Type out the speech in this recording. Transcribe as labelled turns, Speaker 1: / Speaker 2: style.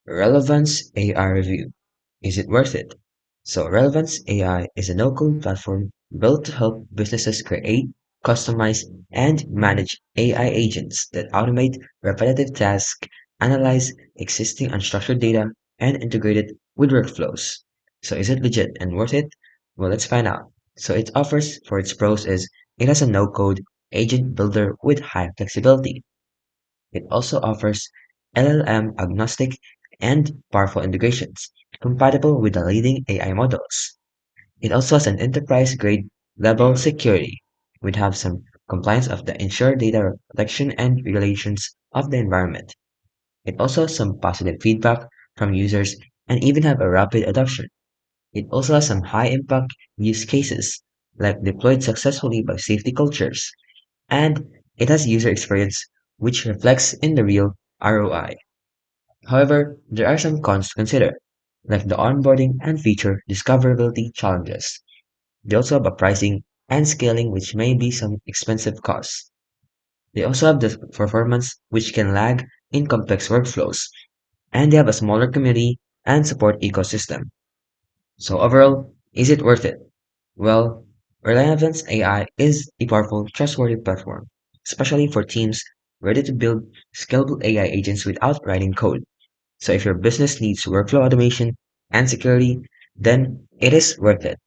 Speaker 1: Relevance AI Review. Is it worth it? So, Relevance AI is a no-code platform built to help businesses create, customize, and manage AI agents that automate repetitive tasks, analyze existing unstructured data, and integrate it with workflows. So, is it legit and worth it? Well, let's find out. So, it offers for its pros is it has a no-code agent builder with high flexibility. It also offers LLM agnostic and powerful integrations, compatible with the leading AI models. It also has an enterprise-grade level security, which have some compliance of the ensure data protection and regulations of the environment. It also has some positive feedback from users and even have a rapid adoption. It also has some high-impact use cases, like deployed successfully by safety cultures, and it has user experience which reflects in the real ROI. However, there are some cons to consider, like the onboarding and feature discoverability challenges. They also have a pricing and scaling which may be some expensive costs. They also have the performance which can lag in complex workflows, and they have a smaller community and support ecosystem. So overall, is it worth it? Well, Relevance AI is a powerful, trustworthy platform, especially for teams ready to build scalable AI agents without writing code. So if your business needs workflow automation and security, then it is worth it.